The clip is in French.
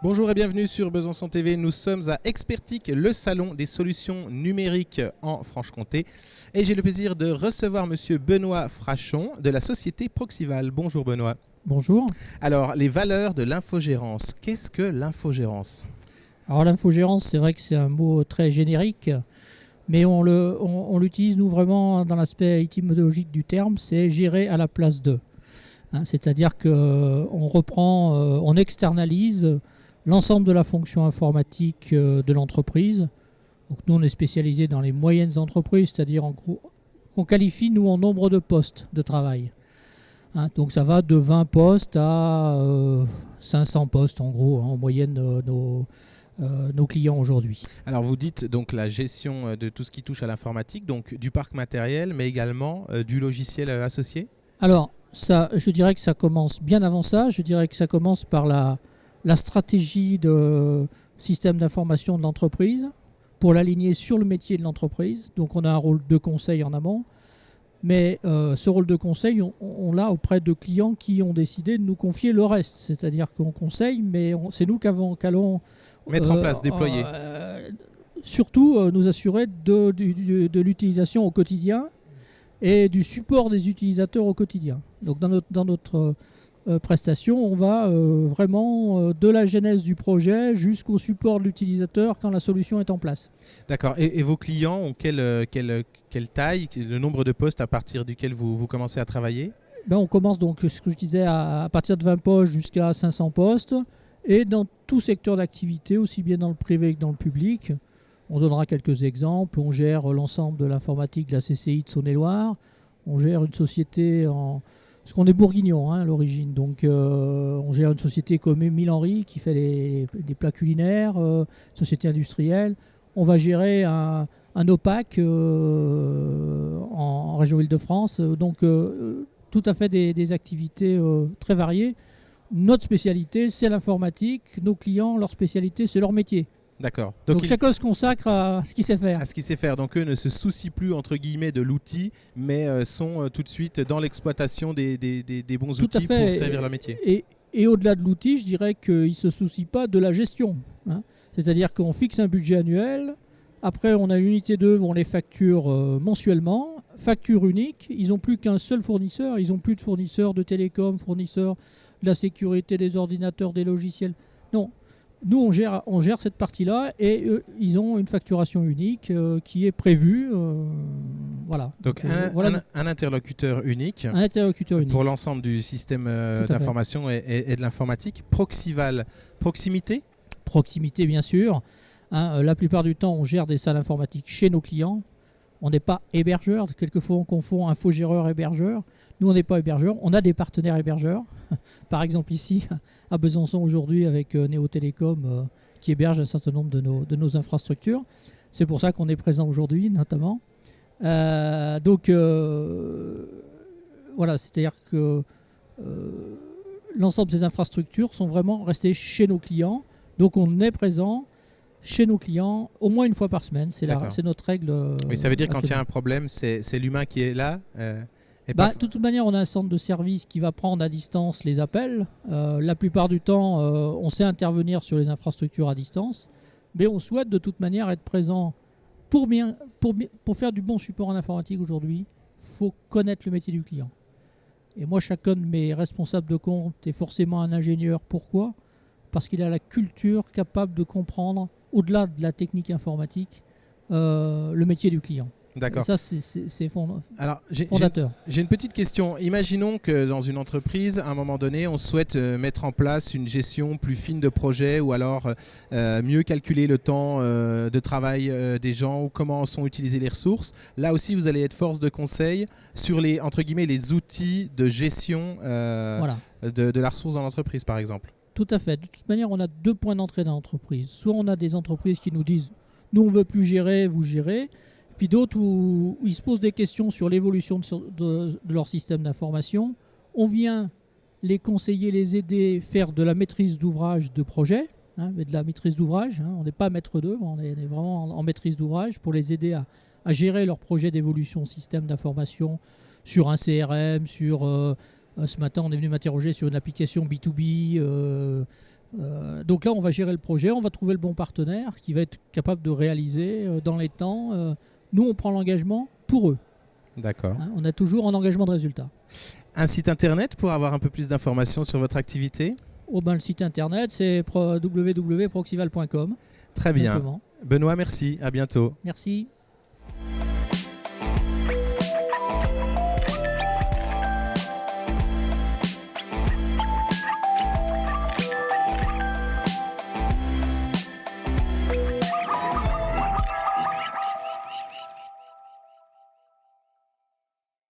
Bonjour et bienvenue sur Besançon TV. Nous sommes à Expertique, le salon des solutions numériques en Franche-Comté. Et j'ai le plaisir de recevoir monsieur Benoît Frachon de la société Proxival. Bonjour Benoît. Bonjour. Alors, les valeurs de l'infogérance. Qu'est-ce que l'infogérance? Alors l'infogérance, c'est vrai que c'est un mot très générique, mais on l'utilise nous vraiment dans l'aspect étymologique du terme, c'est gérer à la place de. C'est-à-dire qu'on reprend, on externalise l'ensemble de la fonction informatique de l'entreprise. Donc nous, on est spécialisé dans les moyennes entreprises, c'est-à-dire en gros, on qualifie nous en nombre de postes de travail. Donc ça va de 20 postes à 500 postes en gros, en moyenne nos clients aujourd'hui. Alors vous dites donc la gestion de tout ce qui touche à l'informatique, donc du parc matériel, mais également du logiciel associé? Alors ça, je dirais que ça commence bien avant ça. Je dirais que ça commence par la stratégie de système d'information de l'entreprise pour l'aligner sur le métier de l'entreprise. Donc on a un rôle de conseil en amont. Mais ce rôle de conseil, on l'a auprès de clients qui ont décidé de nous confier le reste. C'est-à-dire qu'on conseille, mais c'est nous qu'allons mettre en place, déployer. Surtout nous assurer de l'utilisation au quotidien et du support des utilisateurs au quotidien. Donc dans notre prestation, on va vraiment de la genèse du projet jusqu'au support de l'utilisateur quand la solution est en place. D'accord. Et vos clients ont quelle taille, le nombre de postes à partir duquel vous commencez à travailler? On commence donc, ce que je disais, à partir de 20 postes jusqu'à 500 postes. Et dans tout secteur d'activité, aussi bien dans le privé que dans le public. On donnera quelques exemples. On gère l'ensemble de l'informatique de la CCI de Saône-et-Loire. On gère une société parce qu'on est bourguignon à l'origine. Donc on gère une société comme Émile Henry qui fait des plats culinaires, société industrielle. On va gérer un OPAC en région Île-de-France. Donc tout à fait des activités très variées. Notre spécialité, c'est l'informatique. Nos clients, leur spécialité, c'est leur métier. D'accord. Donc chacun se consacre à ce qu'il sait faire. À ce qu'il sait faire. Donc eux ne se soucient plus, entre guillemets, de l'outil, mais sont tout de suite dans l'exploitation des bons outils pour servir leur métier. Et au-delà de l'outil, je dirais qu'ils ne se soucient pas de la gestion. C'est-à-dire qu'on fixe un budget annuel. Après, on a une unité d'œuvre, on les facture mensuellement. Facture unique. Ils n'ont plus qu'un seul fournisseur. Ils n'ont plus de fournisseurs de télécom, fournisseurs de la sécurité des ordinateurs, des logiciels. Non. Nous, on gère cette partie-là et ils ont une facturation unique qui est prévue. Voilà. Donc, un interlocuteur unique. Un interlocuteur unique. Pour l'ensemble du système d'information et de l'informatique. Proxival, proximité? Proximité, bien sûr. La plupart du temps, on gère des salles informatiques chez nos clients. On n'est pas hébergeur. Quelquefois, on confond infogéreur, hébergeur. Nous, on n'est pas hébergeur. On a des partenaires hébergeurs. Par exemple, ici, à Besançon, aujourd'hui, avec Néo Télécom, qui héberge un certain nombre de nos infrastructures. C'est pour ça qu'on est présent aujourd'hui, notamment. Donc, voilà, c'est-à-dire que l'ensemble de ces infrastructures sont vraiment restées chez nos clients. Donc, on est présent chez nos clients au moins une fois par semaine. C'est notre règle. Oui, ça veut dire quand il y a un problème, c'est l'humain qui est là. De toute manière, on a un centre de service qui va prendre à distance les appels. La plupart du temps, on sait intervenir sur les infrastructures à distance, mais on souhaite de toute manière être présent pour faire du bon support en informatique aujourd'hui. Il faut connaître le métier du client. Et moi, chacun de mes responsables de compte est forcément un ingénieur. Pourquoi ? Parce qu'il a la culture capable de comprendre, au-delà de la technique informatique, le métier du client. D'accord. Et ça, c'est fondateur. J'ai une petite question. Imaginons que dans une entreprise, à un moment donné, on souhaite mettre en place une gestion plus fine de projet ou alors mieux calculer le temps de travail des gens ou comment sont utilisées les ressources. Là aussi, vous allez être force de conseil sur les, entre guillemets, les outils de gestion de la ressource dans l'entreprise, par exemple. Tout à fait. De toute manière, on a deux points d'entrée dans l'entreprise. Soit on a des entreprises qui nous disent « nous, on ne veut plus gérer, vous gérez ». Puis d'autres où ils se posent des questions sur l'évolution de leur système d'information. On vient les conseiller, les aider, faire de la maîtrise d'ouvrage de projet, mais de la maîtrise d'ouvrage. On n'est pas maître d'œuvre, on est vraiment en maîtrise d'ouvrage pour les aider à gérer leur projet d'évolution système d'information sur un CRM, sur... ce matin, on est venu m'interroger sur une application B2B Donc là, on va gérer le projet, on va trouver le bon partenaire qui va être capable de réaliser dans les temps. Nous, on prend l'engagement pour eux. D'accord. On a toujours un engagement de résultat. Un site internet pour avoir un peu plus d'informations sur votre activité? Le site internet, c'est www.proxival.com. Très bien. Simplement. Benoît, merci. À bientôt. Merci.